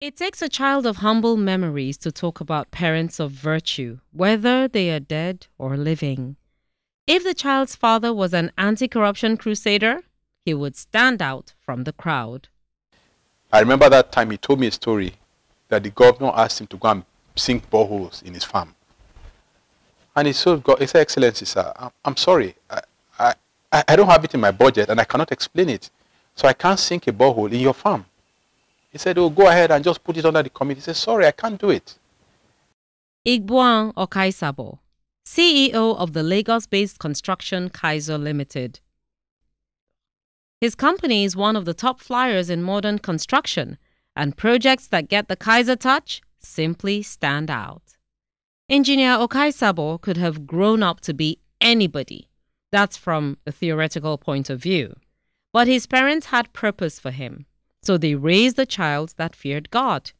It takes a child of humble memories to talk about parents of virtue, whether they are dead or living. If the child's father was an anti-corruption crusader, he would stand out from the crowd. I remember that time he told me a story that the governor asked him to go and sink boreholes in his farm. And he said, Excellency, sir, I'm sorry. I don't have it in my budget and I cannot explain it. So I can't sink a borehole in your farm. He said, oh, go ahead and just put it under the committee. He said, sorry, I can't do it. Igbuan Okaisabor, CEO of the Lagos-based construction Kaiser Limited. His company is one of the top flyers in modern construction, and projects that get the Kaiser touch simply stand out. Engineer Okaisabor could have grown up to be anybody. That's from a theoretical point of view. But his parents had purpose for him, so they raised a child that feared God.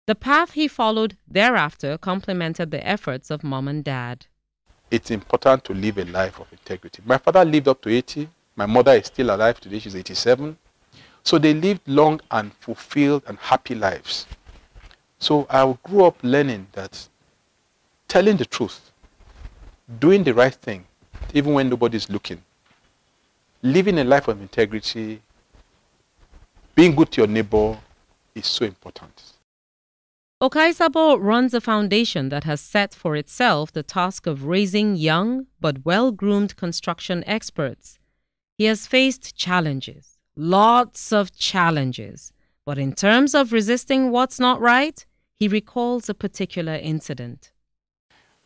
The path he followed thereafter complemented the efforts of mom and dad. It's important to live a life of integrity. My father lived up to 80. My mother is still alive today. She's 87. So they lived long and fulfilled and happy lives. So I grew up learning that telling the truth, doing the right thing, even when nobody's looking, living a life of integrity, being good to your neighbor is so important. Okaisabor runs a foundation that has set for itself the task of raising young but well-groomed construction experts. He has faced challenges, lots of challenges, but in terms of resisting what's not right, he recalls a particular incident.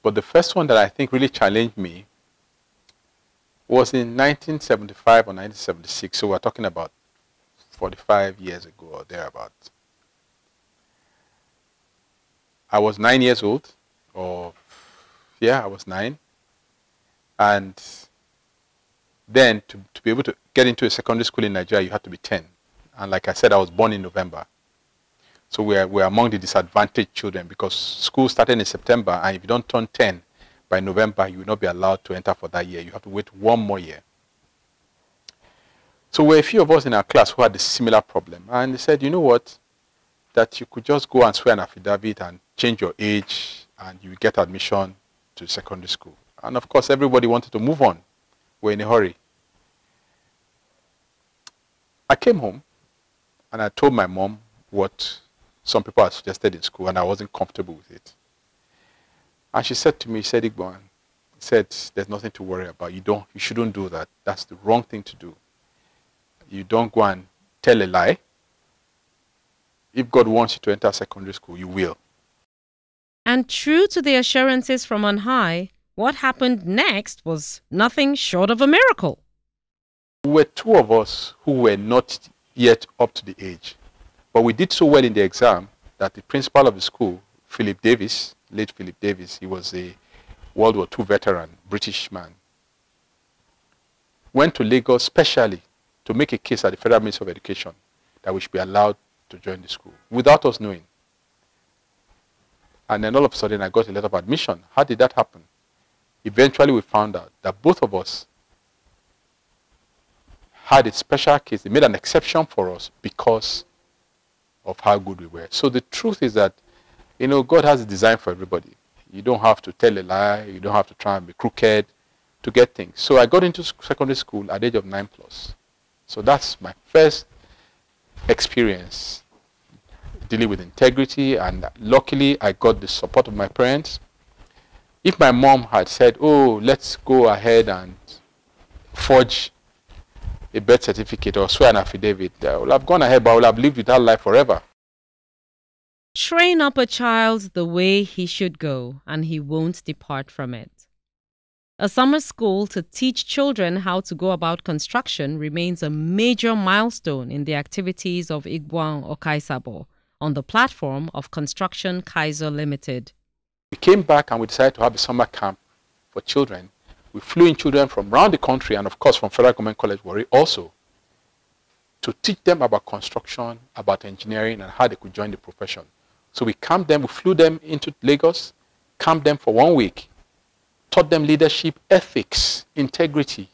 But the first one that I think really challenged me was in 1975 or 1976, so we're talking about 45 years ago or thereabouts. I was 9 years old, I was 9. And then to be able to get into a secondary school in Nigeria, you had to be 10. And like I said, I was born in November. So we're among the disadvantaged children because school started in September, and if you don't turn 10 by November, you will not be allowed to enter for that year. You have to wait one more year. So there were a few of us in our class who had a similar problem. And they said, you know what, that you could just go and swear an affidavit and change your age and you get admission to secondary school. And of course, everybody wanted to move on. We're in a hurry. I came home and I told my mom what some people had suggested in school, and I wasn't comfortable with it. And she said to me, Igbuan, there's nothing to worry about. You shouldn't do that. That's the wrong thing to do. You don't go and tell a lie. If God wants you to enter secondary school, you will. And true to the assurances from on high, what happened next was nothing short of a miracle. There were two of us who were not yet up to the age. But we did so well in the exam that the principal of the school, Philip Davis, late Philip Davis, he was a World War II veteran, British man, went to Lagos specially to make a case at the Federal Ministry of Education that we should be allowed to join the school without us knowing. And then all of a sudden I got a letter of admission. How did that happen? Eventually we found out that both of us had a special case. They made an exception for us because of how good we were. So the truth is that, God has a design for everybody. You don't have to tell a lie. You don't have to try and be crooked to get things. So I got into secondary school at the age of 9+. So that's my first experience dealing with integrity, and luckily I got the support of my parents. If my mom had said, oh, let's go ahead and forge a birth certificate or swear an affidavit, I would have gone ahead, but I would have lived with that life forever. Train up a child the way he should go, and he won't depart from it. A summer school to teach children how to go about construction remains a major milestone in the activities of Igbuan Okaisabor on the platform of Construction Kaiser Limited. We came back and we decided to have a summer camp for children. We flew in children from around the country and of course from Federal Government College Warri also to teach them about construction, about engineering, and how they could join the profession. So we camped them, we flew them into Lagos, camped them for 1 week, taught them leadership, ethics, integrity,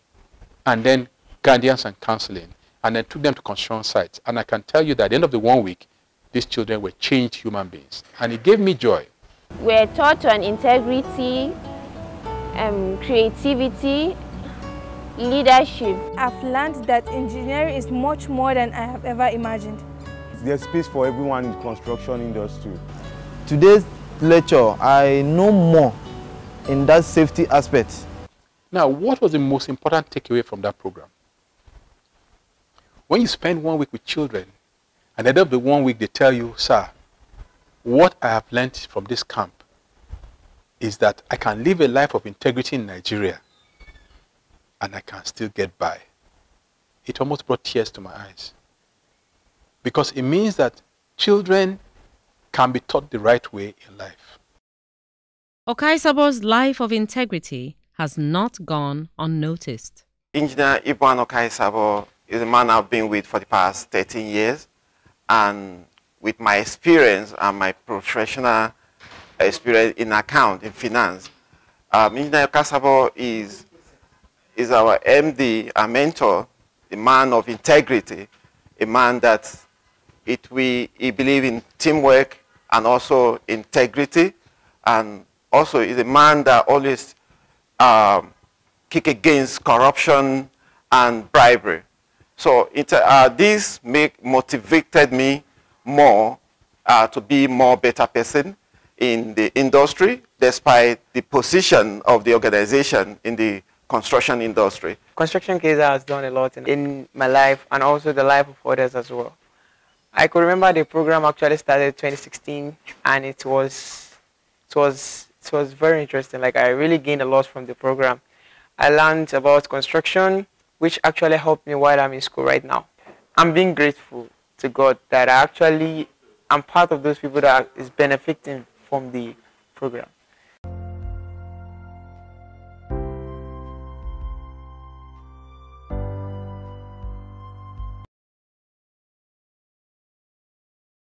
and then guidance and counseling, and then took them to construction sites. And I can tell you that at the end of the 1 week, these children were changed human beings. And it gave me joy. We're taught on integrity, creativity, leadership. I've learned that engineering is much more than I have ever imagined. There's space for everyone in the construction industry. Today's lecture, I know more in that safety aspect. Now, what was the most important takeaway from that program? When you spend 1 week with children, and at the end of the 1 week they tell you, sir, what I have learned from this camp is that I can live a life of integrity in Nigeria and I can still get by. It almost brought tears to my eyes. Because it means that children can be taught the right way in life. Okaisabor's life of integrity has not gone unnoticed. Engineer Igbuan Okaisabor is a man I've been with for the past 13 years. And with my experience and my professional experience in account, in finance, Engineer Okaisabor is our MD, a mentor, a man of integrity, a man that he believes in teamwork and also integrity, and also is a man that always kick against corruption and bribery. So this motivated me more to be more better person in the industry, despite the position of the organization in the construction industry. Construction Kaiser has done a lot in my life and also the life of others as well. I could remember the program actually started in 2016, and it was very interesting. Like, I really gained a lot from the program. I learned about construction, which actually helped me while I'm in school right now. I'm being grateful to God that I'm part of those people that is benefiting from the program.